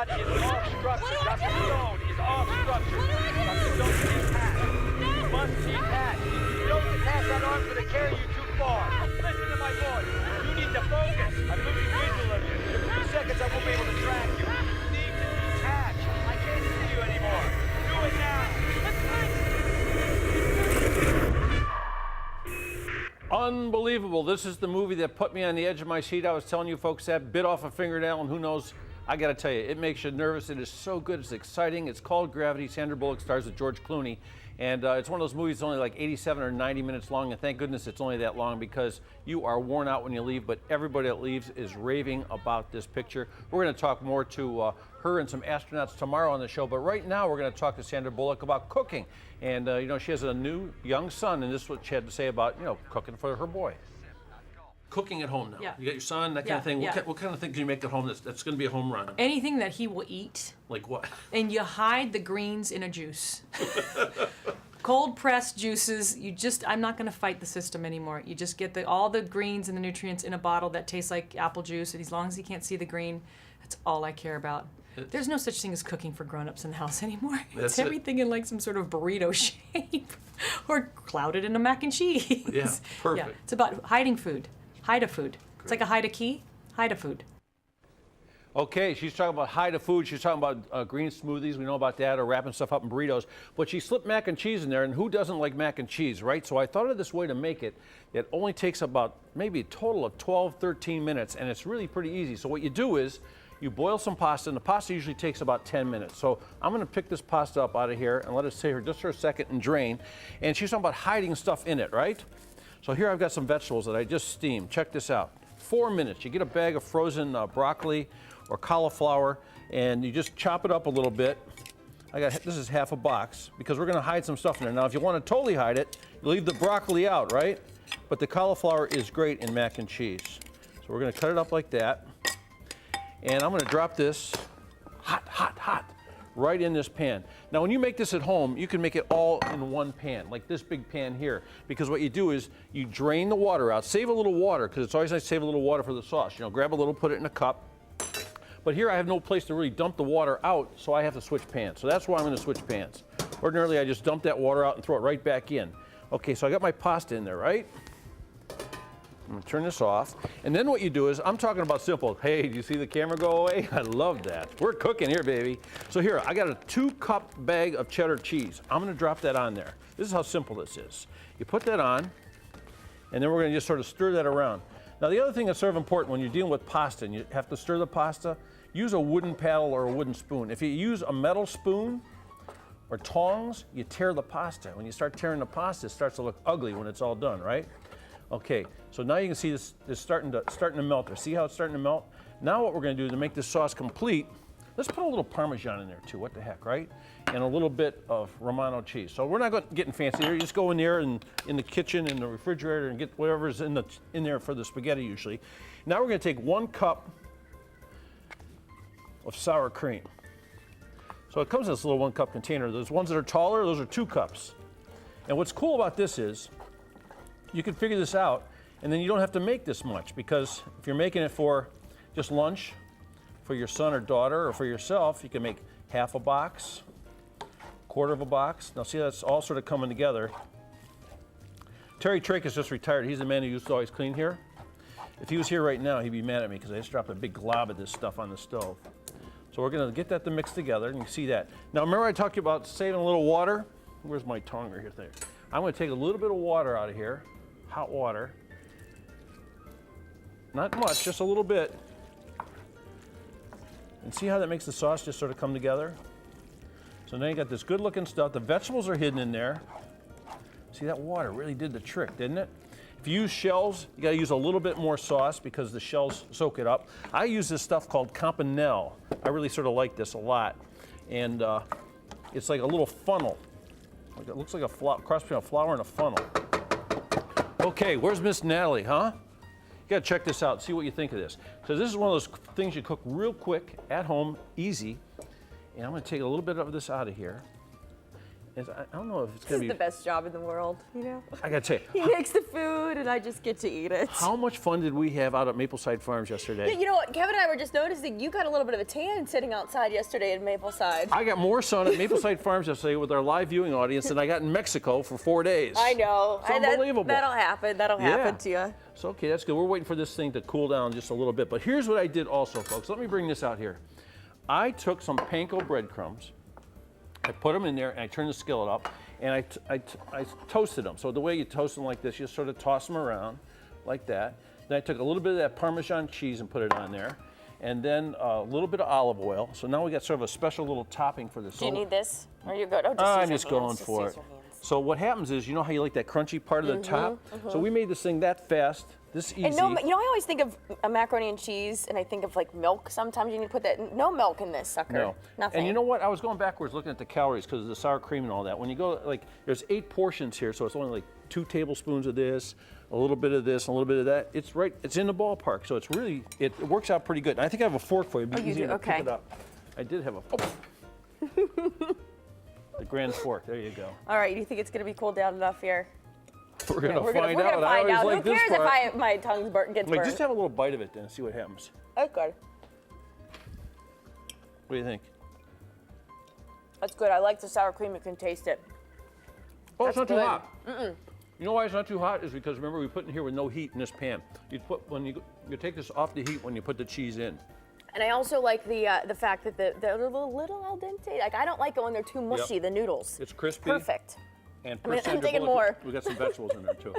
Scott is off structure. Dr. Stone is off structure. Dr. Stone is detached. You must detach. If you don't detach, that arm's going to carry you too far. Listen to my voice. You need to focus. I'm losing visual of you. In a few seconds, I won't be able to track you. You need to detach. I can't see you anymore. Do it now. Unbelievable. This is the movie that put me on the edge of my seat. I was telling you folks that bit off a fingernail, and who knows, I got to tell you, it makes you nervous. It is so good. It's exciting. It's called Gravity. Sandra Bullock stars with George Clooney. And it's one of those movies that's only like 87 or 90 minutes long, and thank goodness it's only that long because you are worn out when you leave, but everybody that leaves is raving about this picture. We're going to talk more to her and some astronauts tomorrow on the show, but right now we're going to talk to Sandra Bullock about cooking. And, you know, she has a new young son, and this is what she had to say about, you know, cooking for her boy. Cooking at home now. Yeah. You got your son, that kind of thing. Yeah. What kind of thing can you make at home that's going to be a home run? Anything that he will eat. Like what? And you hide the greens in a juice. Cold pressed juices. I'm not going to fight the system anymore. You just get all the greens and the nutrients in a bottle that tastes like apple juice, and as long as he can't see the green, that's all I care about. There's no such thing as cooking for grown-ups in the house anymore. It's everything in like some sort of burrito shape or clouded in a mac and cheese. Yeah, perfect. Yeah, it's about hiding food. Hide a food. Great. It's like a hide a key, hide a food. Okay, she's talking about hide a food. She's talking about green smoothies. We know about that, or wrapping stuff up in burritos. But she slipped mac and cheese in there, and who doesn't like mac and cheese, right? So I thought of this way to make it. It only takes about maybe a total of 12, 13 minutes, and it's really pretty easy. So what you do is you boil some pasta, and the pasta usually takes about 10 minutes. So I'm going to pick this pasta up out of here and let it sit here just for a second and drain. And she's talking about hiding stuff in it, right? So here I've got some vegetables that I just steamed. Check this out. 4 minutes. You get a bag of frozen broccoli or cauliflower, and you just chop it up a little bit. This is half a box because we're going to hide some stuff in there. Now, if you want to totally hide it, you leave the broccoli out, right? But the cauliflower is great in mac and cheese. So we're going to cut it up like that. And I'm going to drop this hot, right in this pan. Now, when you make this at home, you can make it all in one pan, like this big pan here, because what you do is you drain the water out, save a little water, because it's always nice to save a little water for the sauce. You know, grab a little, put it in a cup. But here I have no place to really dump the water out, so I have to switch pans. So that's why I'm going to switch pans. Ordinarily, I just dump that water out and throw it right back in. Okay, so I got my pasta in there, right? I'm going to turn this off. And then what you do is, I'm talking about simple. Hey, do you see the camera go away? I love that. We're cooking here, baby. So here, I got a 2-cup bag of cheddar cheese. I'm going to drop that on there. This is how simple this is. You put that on, and then we're going to just sort of stir that around. Now, the other thing that's sort of important when you're dealing with pasta and you have to stir the pasta, use a wooden paddle or a wooden spoon. If you use a metal spoon or tongs, you tear the pasta. When you start tearing the pasta, it starts to look ugly when it's all done, right? Okay, so now you can see this starting to melt there. See how it's starting to melt? Now what we're going to do to make this sauce complete, let's put a little Parmesan in there too. What the heck, right? And a little bit of Romano cheese. So we're not getting fancy here. You just go in there and in the kitchen, in the refrigerator, and get whatever's in there for the spaghetti usually. Now we're going to take 1 cup of sour cream. So it comes in this little 1-cup container. Those ones that are taller, those are 2 cups. And what's cool about this is you can figure this out, and then you don't have to make this much, because if you're making it for just lunch for your son or daughter or for yourself, you can make half a box, 1/4 of a box. Now see, that's all sort of coming together. Terry Trake is just retired. He's the man who used to always clean here. If he was here right now, he'd be mad at me because I just dropped a big glob of this stuff on the stove. So we're going to get that to mix together, and you can see that. Now remember I talked to you about saving a little water? Where's my tongue right here? There. I'm going to take a little bit of water out of here, hot water. Not much, just a little bit. And see how that makes the sauce just sort of come together? So now you got this good looking stuff. The vegetables are hidden in there. See, that water really did the trick, didn't it? If you use shells, you got to use a little bit more sauce because the shells soak it up. I use this stuff called Campanelle. I really sort of like this a lot. And it's like a little funnel. It looks like a cross between a flower and a funnel. Okay, where's Miss Natalie, huh? You gotta check this out, see what you think of this. So this is one of those things you cook real quick, at home, easy. And I'm gonna take a little bit of this out of here. I don't know if it's This gonna is be. the best job in the world, you know? I gotta tell He you, makes the food and I just get to eat it. how much fun did we have out at Mapleside Farms yesterday? You know what, Kevin and I were just noticing you got a little bit of a tan sitting outside yesterday in Mapleside. I got more sun at Mapleside Farms yesterday with our live viewing audience than I got in Mexico for 4 days. I know. It's unbelievable. That'll happen. That'll happen to you. So, okay, that's good. We're waiting for this thing to cool down just a little bit. But here's what I did also, folks. Let me bring this out here. I took some panko breadcrumbs. I put them in there, and I turned the skillet up, and I toasted them. So the way you toast them like this, you sort of toss them around like that. Then I took a little bit of that Parmesan cheese and put it on there, and then a little bit of olive oil. So now we got sort of a special little topping for this. Do you need this? Or you good? Oh, I'm use just your going hands. for Just it. use your hands. So what happens is, you know how you like that crunchy part of the top? So we made this thing that fast, this easy. And no, you know, I always think of a macaroni and cheese, and I think of like milk. Sometimes you need to put that. No milk in this sucker. No. Nothing. And you know what? I was going backwards looking at the calories because of the sour cream and all that. When you go, like, there's 8 portions here, so it's only like 2 tablespoons of this, a little bit of this, a little bit of that. It's right, it's in the ballpark, so it's really, it works out pretty good. And I think I have a fork for you. It'd be Oh, you easier do? to Okay. pick it up. I did have a, the grand fork, there you go. All right. Do you think it's gonna be cooled down enough here? We're gonna We're find gonna out. I find always out. like Who this cares part. if my tongue's gets Like, burnt? just have a little bite of it then, see what happens. That's good. What do you think? That's good. I like the sour cream. You can taste it. Oh, it's not That's too good. hot. You know why it's not too hot? Is because remember we put in here with no heat in this pan. You put when you take this off the heat when you put the cheese in. And I also like the fact that they're a little al dente. Like I don't like it when they're too mushy. Yep. the noodles. It's crispy. Perfect. And I mean, for I'm Sandra thinking Bullock, more. we got some vegetables in there too.